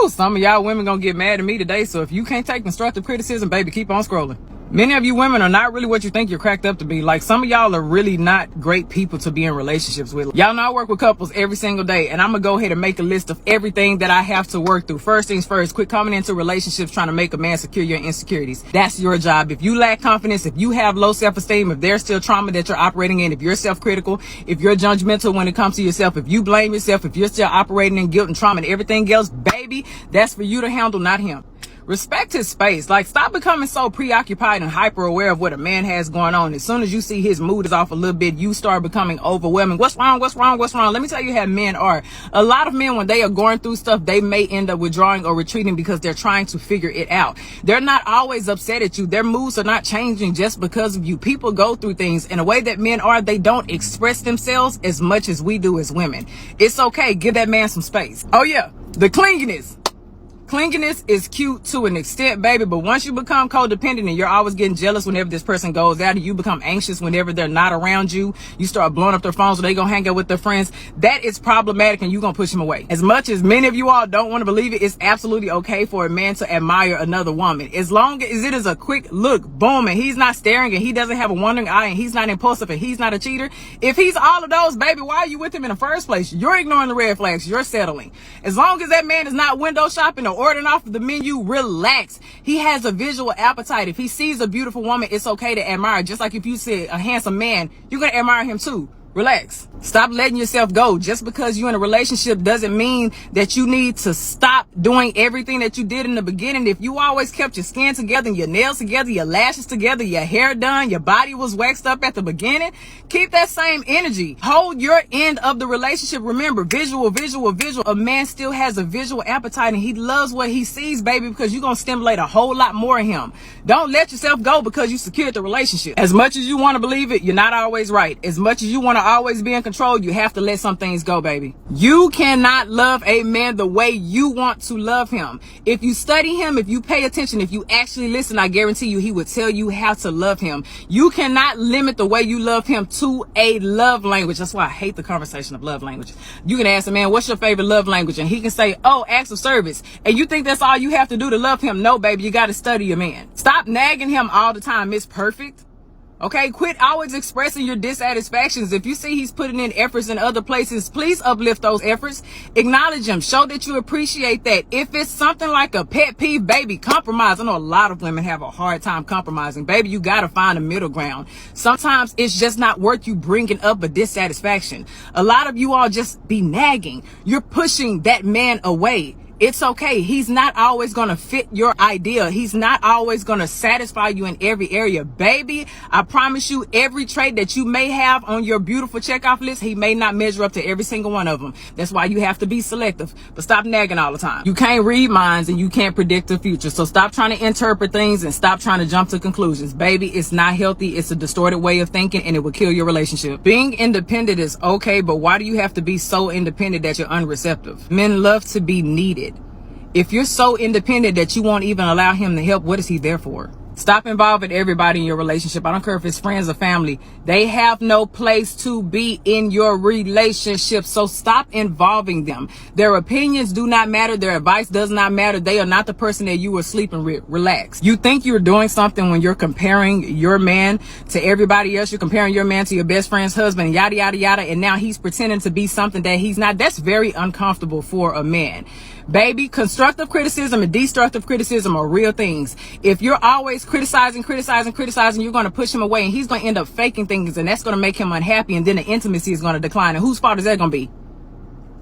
Woo, some of y'all women gonna get mad at me today. So if you can't take constructive criticism, baby, keep on scrolling. Many of you women are not really what you think you're cracked up to be. Like, some of y'all are really not great people to be in relationships with. Y'all know I work with couples every single day, and I'm gonna go ahead and make a list of everything that I have to work through. First things first, quit coming into relationships trying to make a man secure your insecurities. That's your job. If you lack confidence, if you have low self-esteem, if there's still trauma that you're operating in, if you're self-critical, if you're judgmental when it comes to yourself, if you blame yourself, if you're still operating in guilt and trauma and everything else, baby, that's for you to handle, not him. Respect his space. Like, stop becoming so preoccupied and hyper aware of what a man has going on. As soon as you see his mood is off a little bit, you start becoming overwhelming. What's wrong? What's wrong? What's wrong? Let me tell you how men are. A lot of men, when they are going through stuff, they may end up withdrawing or retreating because they're trying to figure it out. They're not always upset at you. Their moods are not changing just because of you. People go through things in a way that men are. They don't express themselves as much as we do as women. It's okay. Give that man some space. Oh yeah, the clinginess. Clinginess is cute to an extent, baby, but once you become codependent and you're always getting jealous whenever this person goes out, and you become anxious whenever they're not around you, you start blowing up their phones or they gonna hang out with their friends, that is problematic, and you're gonna push them away. As much as many of you all don't want to believe it, it's absolutely okay for a man to admire another woman. As long as it is a quick look, boom, and he's not staring, and he doesn't have a wandering eye, and he's not impulsive, and he's not a cheater. If he's all of those, baby, why are you with him in the first place? You're ignoring the red flags. You're settling. As long as that man is not window shopping or ordering off of the menu, relax. He has a visual appetite. If he sees a beautiful woman, it's okay to admire. Just like if you see a handsome man, you're going to admire him too. Relax. Stop letting yourself go. Just because you're in a relationship doesn't mean that you need to stop doing everything that you did in the beginning. If you always kept your skin together and your nails together, your lashes together, your hair done, your body was waxed up at the beginning, keep that same energy. Hold your end of the relationship. Remember, visual. A man still has a visual appetite, and he loves what he sees, baby, because you're going to stimulate a whole lot more in him. Don't let yourself go because you secured the relationship. As much as you want to believe it, you're not always right. As much as you want to always be in control, you have to let some things go, baby. You cannot love a man the way you want to love him. If you study him, if you pay attention, if you actually listen, I guarantee you he would tell you how to love him. You cannot limit the way you love him to a love language. That's why I hate the conversation of love language. You can ask a man, what's your favorite love language? And he can say, oh, acts of service. And you think that's all you have to do to love him? No, baby, you got to study your man. Stop nagging him all the time. It's perfect. Okay, quit always expressing your dissatisfactions. If you see he's putting in efforts in other places, please uplift those efforts. Acknowledge him. Show that you appreciate that. If it's something like a pet peeve, baby, compromise. I know a lot of women have a hard time compromising. Baby, you got to find a middle ground. Sometimes it's just not worth you bringing up a dissatisfaction. A lot of you all just be nagging. You're pushing that man away. It's okay. He's not always going to fit your idea. He's not always going to satisfy you in every area. Baby, I promise you, every trait that you may have on your beautiful checkoff list, he may not measure up to every single one of them. That's why you have to be selective. But stop nagging all the time. You can't read minds and you can't predict the future. So stop trying to interpret things and stop trying to jump to conclusions. Baby, it's not healthy. It's a distorted way of thinking, and it will kill your relationship. Being independent is okay, but why do you have to be so independent that you're unreceptive? Men love to be needed. If you're so independent that you won't even allow him to help, what is he there for? Stop involving everybody in your relationship. I don't care if it's friends or family. They have no place to be in your relationship. So stop involving them. Their opinions do not matter. Their advice does not matter. They are not the person that you were sleeping with. Relax. You think you're doing something when you're comparing your man to everybody else. You're comparing your man to your best friend's husband, yada, yada, yada. And now he's pretending to be something that he's not. That's very uncomfortable for a man. Baby, constructive criticism and destructive criticism are real things. If you're always criticizing, you're going to push him away, and he's going to end up faking things, and that's going to make him unhappy, and then the intimacy is going to decline. And whose fault is that going to be?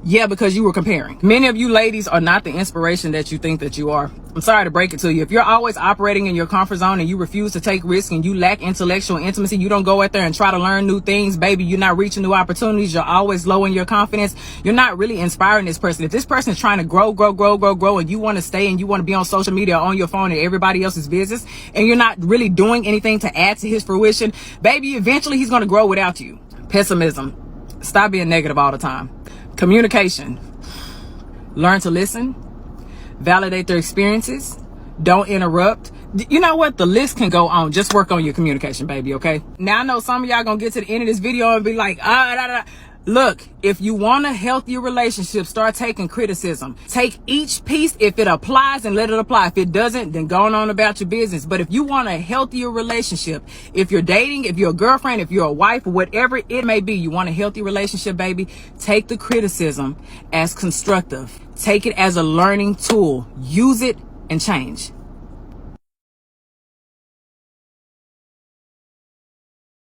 Yeah, because you were comparing. Many of you ladies are not the inspiration that you think that you are. I'm sorry to break it to you. If you're always operating in your comfort zone and you refuse to take risks and you lack intellectual intimacy, you don't go out there and try to learn new things, baby, you're not reaching new opportunities, you're always low in your confidence, you're not really inspiring this person. If this person is trying to grow, and you want to stay and you want to be on social media or on your phone and everybody else's business, and you're not really doing anything to add to his fruition, baby, eventually he's going to grow without you. Pessimism. Stop being negative all the time. Communication. Learn to listen. Validate their experiences. Don't interrupt. You know what? The list can go on. Just work on your communication, baby, okay? Now, I know some of y'all gonna get to the end of this video and be like, Look, if you want a healthier relationship, start taking criticism. Take each piece if it applies and let it apply. If it doesn't, then go on about your business. But if you want a healthier relationship, if you're dating, if you're a girlfriend, if you're a wife, whatever it may be, you want a healthy relationship, baby, take the criticism as constructive. Take it as a learning tool. Use it and change.